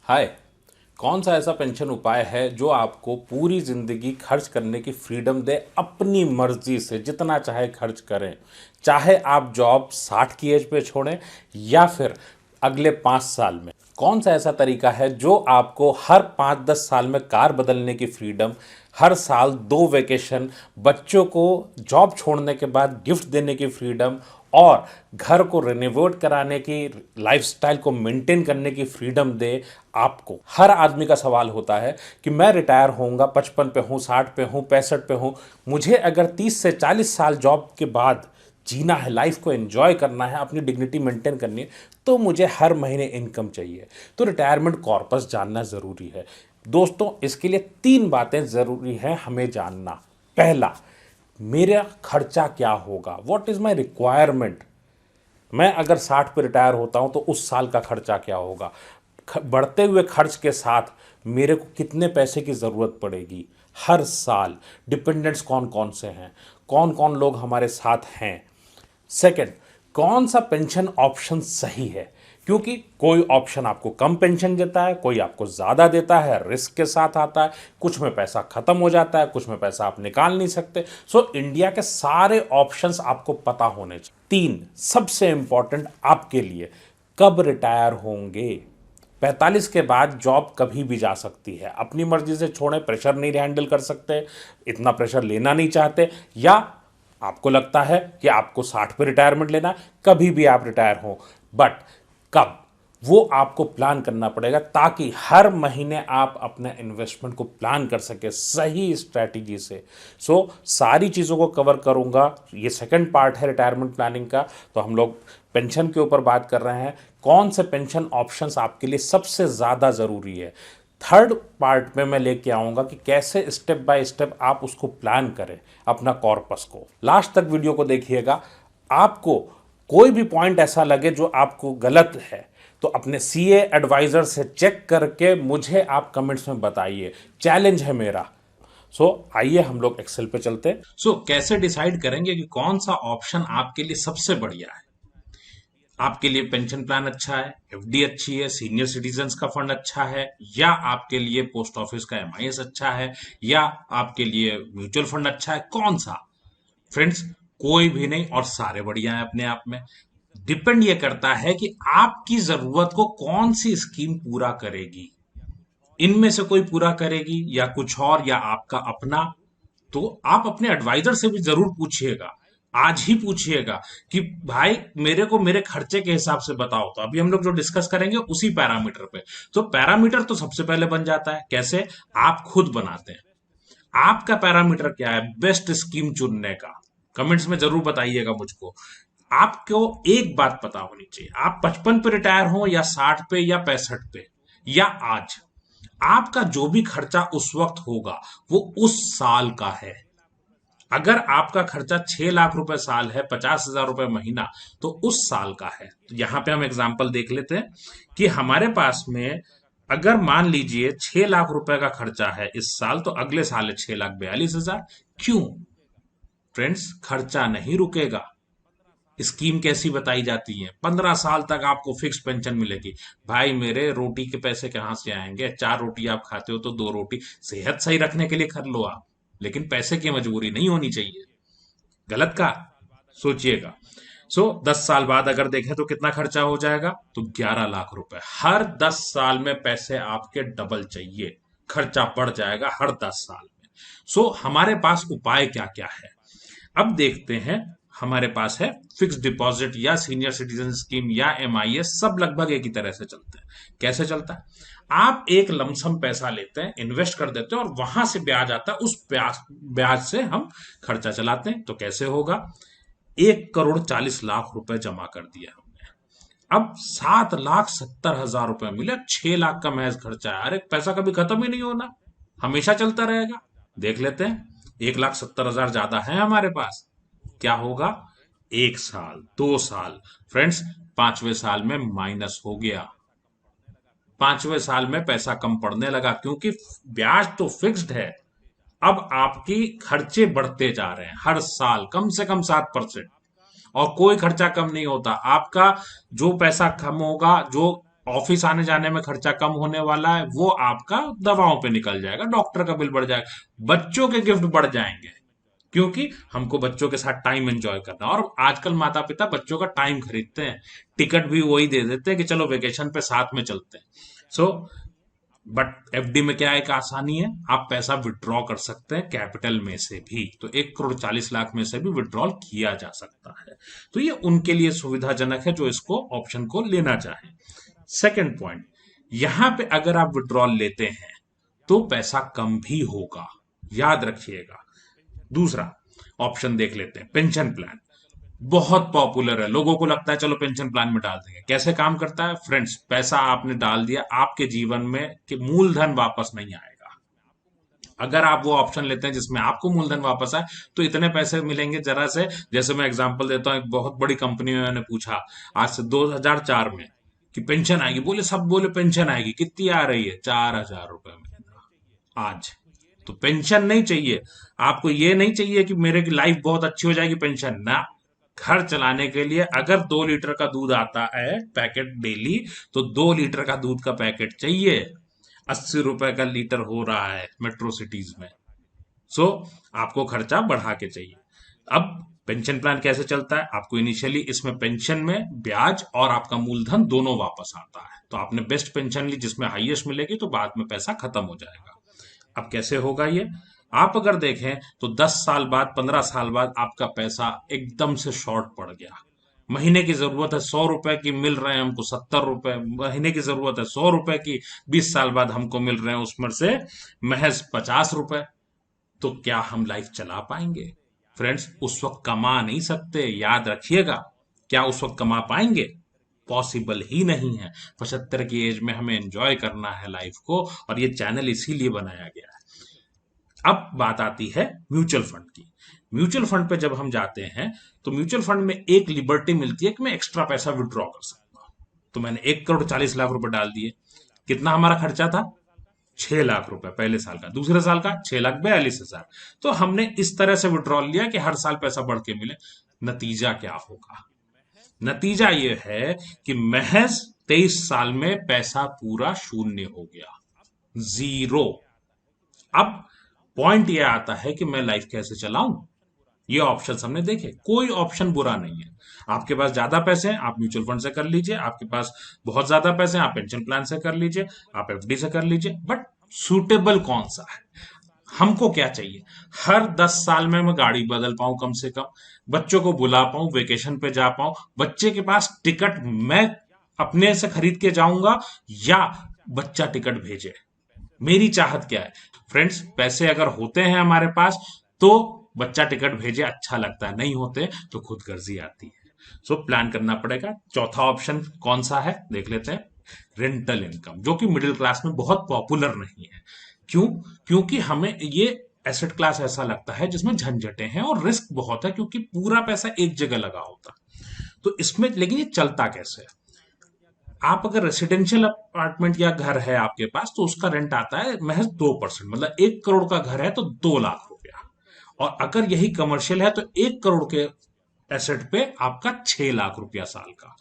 हाय। कौन सा ऐसा पेंशन उपाय है जो आपको पूरी जिंदगी खर्च करने की फ्रीडम दे, अपनी मर्जी से जितना चाहे खर्च करें, चाहे आप जॉब 60 की एज पे छोड़ें या फिर अगले 5 साल में? कौन सा ऐसा तरीका है जो आपको हर 5-10 साल में कार बदलने की फ्रीडम, हर साल 2 वेकेशन, बच्चों को जॉब छोड़ने के बाद गिफ्ट देने की फ्रीडम और घर को रिनोवेट कराने की, लाइफस्टाइल को मेंटेन करने की फ्रीडम दे आपको? हर आदमी का सवाल होता है कि मैं रिटायर होऊंगा, 55 पे हूं, 60 पे हूं, 65 पे हूं, मुझे अगर 30 से 40 साल जॉब के बाद जीना है, लाइफ को एंजॉय करना है, अपनी डिग्निटी मेंटेन करनी है, तो मुझे हर महीने इनकम चाहिए। तो रिटायरमेंट कॉर्पस जानना ज़रूरी है। दोस्तों, इसके लिए 3 बातें ज़रूरी हैं हमें जानना। पहला, मेरा खर्चा क्या होगा, व्हाट इज़ माई रिक्वायरमेंट। मैं अगर 60 पे रिटायर होता हूं तो उस साल का खर्चा क्या होगा, बढ़ते हुए खर्च के साथ मेरे को कितने पैसे की ज़रूरत पड़ेगी हर साल, डिपेंडेंट्स कौन कौन से हैं, कौन कौन लोग हमारे साथ हैं। सेकंड, कौन सा पेंशन ऑप्शन सही है, क्योंकि कोई ऑप्शन आपको कम पेंशन देता है, कोई आपको ज़्यादा देता है, रिस्क के साथ आता है, कुछ में पैसा ख़त्म हो जाता है, कुछ में पैसा आप निकाल नहीं सकते। सो इंडिया के सारे ऑप्शंस आपको पता होने चाहिए। 3, सबसे इंपॉर्टेंट आपके लिए, कब रिटायर होंगे। 45 के बाद जॉब कभी भी जा सकती है, अपनी मर्जी से छोड़ें, प्रेशर नहीं हैंडल कर सकते, इतना प्रेशर लेना नहीं चाहते, या आपको लगता है कि आपको 60 पे रिटायरमेंट लेना है, कभी भी आप रिटायर हो, बट कब, वो आपको प्लान करना पड़ेगा ताकि हर महीने आप अपने इन्वेस्टमेंट को प्लान कर सके सही स्ट्रैटेजी से। सारी चीज़ों को कवर करूंगा। ये सेकंड पार्ट है रिटायरमेंट प्लानिंग का। तो हम लोग पेंशन के ऊपर बात कर रहे हैं, कौन से पेंशन ऑप्शंस आपके लिए सबसे ज़्यादा ज़रूरी है। थर्ड पार्ट में मैं लेके आऊंगा कि कैसे स्टेप बाय स्टेप आप उसको प्लान करें, अपना कॉर्पस को। लास्ट तक वीडियो को देखिएगा। आपको कोई भी पॉइंट ऐसा लगे जो आपको गलत है तो अपने सीए एडवाइजर से चेक करके मुझे आप कमेंट्स में बताइए, चैलेंज है मेरा। आइए हम लोग एक्सेल पे चलते हैं। कैसे डिसाइड करेंगे कि कौन सा ऑप्शन आपके लिए सबसे बढ़िया है। आपके लिए पेंशन प्लान अच्छा है, एफडी अच्छी है, सीनियर सिटीजन्स का फंड अच्छा है, या आपके लिए पोस्ट ऑफिस का एमआईएस अच्छा है, या आपके लिए म्यूचुअल फंड अच्छा है, कौन सा? फ्रेंड्स, कोई भी नहीं और सारे बढ़िया हैं अपने आप में। डिपेंड ये करता है कि आपकी जरूरत को कौन सी स्कीम पूरा करेगी। इनमें से कोई पूरा करेगी या कुछ और या आपका अपना। तो आप अपने एडवाइजर से भी जरूर पूछिएगा, आज ही पूछिएगा कि भाई मेरे को मेरे खर्चे के हिसाब से बताओ। तो अभी हम लोग जो डिस्कस करेंगे उसी पैरामीटर पे। तो पैरामीटर तो सबसे पहले बन जाता है, कैसे? आप खुद बनाते हैं। आपका पैरामीटर क्या है बेस्ट स्कीम चुनने का? कमेंट्स में जरूर बताइएगा मुझको। आपको एक बात पता होनी चाहिए, आप 55 पे रिटायर हो या 60 पे या 65 पे या आज, आपका जो भी खर्चा उस वक्त होगा वो उस साल का है। अगर आपका खर्चा 6 लाख रुपए साल है, 50,000 रुपए महीना, तो उस साल का है। तो यहां पे हम एग्जाम्पल देख लेते हैं कि हमारे पास में अगर मान लीजिए 6 लाख रुपए का खर्चा है इस साल, तो अगले साल है 6,42,000। क्यों? फ्रेंड्स, खर्चा नहीं रुकेगा। स्कीम कैसी बताई जाती है? 15 साल तक आपको फिक्स पेंशन मिलेगी। भाई मेरे, रोटी के पैसे कहां से आएंगे? 4 रोटी आप खाते हो तो 2 रोटी सेहत सही रखने के लिए कर लो आप, लेकिन पैसे की मजबूरी नहीं होनी चाहिए। गलत का सोचिएगा। 10 साल बाद अगर देखें तो कितना खर्चा हो जाएगा? तो 11 लाख रुपए। हर 10 साल में पैसे आपके डबल चाहिए, खर्चा बढ़ जाएगा हर 10 साल में। हमारे पास उपाय क्या क्या है अब देखते हैं। हमारे पास है फिक्स डिपॉजिट या सीनियर सिटीजन स्कीम या एमआईएस, सब लगभग एक ही तरह से चलते हैं। कैसे चलता है? आप एक लमसम पैसा लेते हैं, इन्वेस्ट कर देते हैं और वहां से ब्याज आता है, उस ब्याज से हम खर्चा चलाते हैं। तो कैसे होगा? 1,40,40,00,000 रुपए जमा कर दिया हमने, अब 7,70,000 रुपए मिले, 6 लाख का महज खर्चा है। अरे पैसा कभी खत्म ही नहीं होना, हमेशा चलता रहेगा। देख लेते हैं, 1,70,000 ज्यादा है हमारे पास, क्या होगा? 1 साल, 2 साल, फ्रेंड्स, 5वें साल में माइनस हो गया। 5वें साल में पैसा कम पड़ने लगा, क्योंकि ब्याज तो फिक्स्ड है। अब आपकी खर्चे बढ़ते जा रहे हैं हर साल कम से कम 7%, और कोई खर्चा कम नहीं होता। आपका जो पैसा कम होगा, जो ऑफिस आने जाने में खर्चा कम होने वाला है, वो आपका दवाओं पे निकल जाएगा, डॉक्टर का बिल बढ़ जाएगा, बच्चों के गिफ्ट बढ़ जाएंगे, क्योंकि हमको बच्चों के साथ टाइम एंजॉय करना है। और आजकल माता पिता बच्चों का टाइम खरीदते हैं, टिकट भी वही दे देते हैं कि चलो वेकेशन पे साथ में चलते हैं। सो बट एफडी में क्या एक आसानी है, आप पैसा विड्रॉ कर सकते हैं कैपिटल में से भी, तो 1 करोड़ 40 लाख में से भी विड्रॉल किया जा सकता है। तो ये उनके लिए सुविधाजनक है जो इसको ऑप्शन को लेना चाहें। सेकंड पॉइंट, यहां पे अगर आप विड्रॉल लेते हैं तो पैसा कम भी होगा, याद रखिएगा। दूसरा ऑप्शन देख लेते हैं, पेंशन प्लान। बहुत पॉपुलर है, लोगों को लगता है चलो पेंशन प्लान में डाल देंगे। कैसे काम करता है फ्रेंड्स, पैसा आपने डाल दिया, आपके जीवन में कि मूलधन वापस नहीं आएगा। अगर आप वो ऑप्शन लेते हैं जिसमें आपको मूलधन वापस आए, तो इतने पैसे मिलेंगे जरा से। जैसे मैं एग्जांपल देता हूं, एक बहुत बड़ी कंपनी में मैंने पूछा आज से 2004 में कि पेंशन आएगी, बोले सब बोले पेंशन आएगी, कितनी आ रही है, 4000 रुपए महीना। आज तो पेंशन नहीं चाहिए आपको, ये नहीं चाहिए कि मेरे की लाइफ बहुत अच्छी हो जाएगी पेंशन ना। घर चलाने के लिए अगर 2 लीटर का दूध आता है पैकेट डेली, तो 2 लीटर का दूध का पैकेट चाहिए। 80 रुपए का लीटर हो रहा है मेट्रो सिटीज में। सो आपको खर्चा बढ़ा के चाहिए। अब पेंशन प्लान कैसे चलता है, आपको इनिशियली इसमें पेंशन में ब्याज और आपका मूलधन दोनों वापस आता है। तो आपने बेस्ट पेंशन ली जिसमें हाईएस्ट मिलेगी, तो बाद में पैसा खत्म हो जाएगा। अब कैसे होगा ये, आप अगर देखें तो 10 साल बाद 15 साल बाद आपका पैसा एकदम से शॉर्ट पड़ गया। महीने की जरूरत है 100 रुपए की, मिल रहे हैं हमको 70 रुपए। महीने की जरूरत है 100 रुपए की, 20 साल बाद हमको मिल रहे हैं उसमें से महज 50 रुपए। तो क्या हम लाइफ चला पाएंगे फ्रेंड्स, उस वक्त कमा नहीं सकते, याद रखिएगा। क्या उस वक्त कमा पाएंगे, पॉसिबल ही नहीं है। 75 की एज में हमें एंजॉय करना है लाइफ को, और ये चैनल इसीलिए बनाया गया है। अब बात आती है म्यूचुअल फंड की। म्यूचुअल फंड पे जब हम जाते हैं तो म्यूचुअल फंड में एक लिबर्टी मिलती है कि मैं एक्स्ट्रा पैसा विड्रॉ कर सकता हूं। तो मैंने 1 करोड़ 40 लाख रुपए डाल दिए। कितना हमारा खर्चा था, 6 लाख रुपए पहले साल का, दूसरे साल का 6,42,000। तो हमने इस तरह से विड्रॉल लिया कि हर साल पैसा बढ़ के मिले। नतीजा क्या होगा, नतीजा ये है कि महज 23 साल में पैसा पूरा शून्य हो गया, जीरो। अब पॉइंट ये आता है कि मैं लाइफ कैसे चलाऊं। ये ऑप्शन हमने देखे, कोई ऑप्शन बुरा नहीं है। आपके पास ज्यादा पैसे हैं, आप म्यूचुअल फंड से कर लीजिए। आपके पास बहुत ज्यादा पैसे हैं, आप पेंशन प्लान से कर लीजिए, आप एफडी से कर लीजिए। बट सूटेबल कौन सा है, हमको क्या चाहिए। हर 10 साल में मैं गाड़ी बदल पाऊं, कम से कम बच्चों को बुला पाऊं, वेकेशन पे जा पाऊं, बच्चे के पास टिकट मैं अपने से खरीद के जाऊंगा या बच्चा टिकट भेजे। मेरी चाहत क्या है फ्रेंड्स, पैसे अगर होते हैं हमारे पास तो बच्चा टिकट भेजे, अच्छा लगता है, नहीं होते तो खुद गर्जी आती है। सो प्लान करना पड़ेगा। चौथा ऑप्शन कौन सा है देख लेते हैं, रेंटल इनकम, जो कि मिडिल क्लास में बहुत पॉपुलर नहीं है। क्यों, क्योंकि हमें ये एसेट क्लास ऐसा लगता है जिसमें झंझटें हैं और रिस्क बहुत है, क्योंकि पूरा पैसा एक जगह लगा होता। तो इसमें लेकिन ये चलता कैसे है, आप अगर रेसिडेंशियल अपार्टमेंट या घर है आपके पास, तो उसका रेंट आता है महज 2%, मतलब 1 करोड़ का घर है तो 2 लाख रुपया। और अगर यही कमर्शियल है तो 1 करोड़ के एसेट पे आपका 6 लाख रुपया साल का।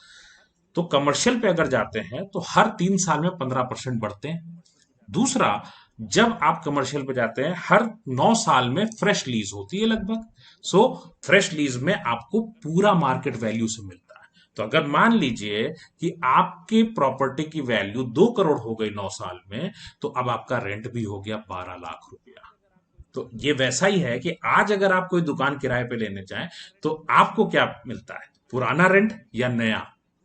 तो कमर्शियल पे अगर जाते हैं तो हर 3 साल में 15% बढ़ते हैं। दूसरा, जब आप कमर्शियल पे जाते हैं हर 9 साल में फ्रेश लीज होती है लगभग। सो फ्रेश लीज में आपको पूरा मार्केट वैल्यू से मिलता है। तो अगर मान लीजिए कि आपकी प्रॉपर्टी की वैल्यू 2 करोड़ हो गई 9 साल में, तो अब आपका रेंट भी हो गया 12 लाख रुपया। तो ये वैसा ही है कि आज अगर आप कोई दुकान किराए पे लेने जाएं तो आपको क्या मिलता है, पुराना रेंट या नया,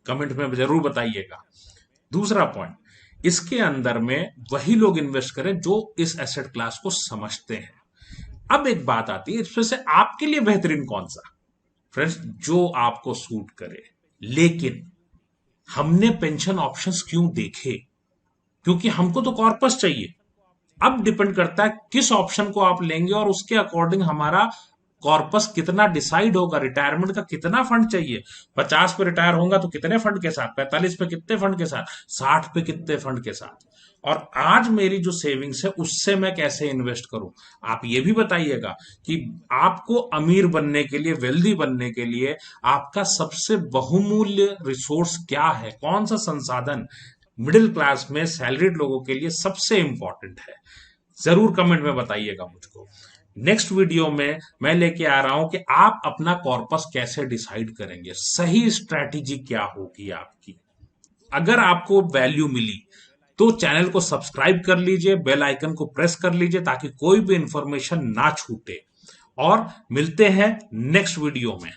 कमेंट में जरूर बताइएगा। दूसरा पॉइंट, इसके अंदर में वही लोग इन्वेस्ट करें जो इस एसेट क्लास को समझते हैं। अब एक बात आती है, इसमें से आपके लिए बेहतरीन कौन सा फ्रेंड्स, जो आपको सूट करे। लेकिन हमने पेंशन ऑप्शंस क्यों देखे, क्योंकि हमको तो कॉर्पस चाहिए। अब डिपेंड करता है किस ऑप्शन को आप लेंगे और उसके अकॉर्डिंग हमारा कॉर्पस कितना डिसाइड होगा। रिटायरमेंट का कितना फंड चाहिए, 50 पे रिटायर होगा तो कितने फंड के साथ, 45 पे कितने फंड के साथ, 60 पे कितने फंड के साथ, और आज मेरी जो सेविंग्स है उससे मैं कैसे इन्वेस्ट करूं। आप ये भी बताइएगा कि आपको अमीर बनने के लिए, वेल्दी बनने के लिए आपका सबसे बहुमूल्य रिसोर्स क्या है, कौन सा संसाधन मिडिल क्लास में सैलरीड लोगों के लिए सबसे इंपॉर्टेंट है? जरूर कमेंट में बताइएगा मुझको। नेक्स्ट वीडियो में मैं लेके आ रहा हूं कि आप अपना कॉर्पस कैसे डिसाइड करेंगे, सही स्ट्रैटेजी क्या होगी आपकी। अगर आपको वैल्यू मिली तो चैनल को सब्सक्राइब कर लीजिए, बेल आइकन को प्रेस कर लीजिए ताकि कोई भी इंफॉर्मेशन ना छूटे। और मिलते हैं नेक्स्ट वीडियो में।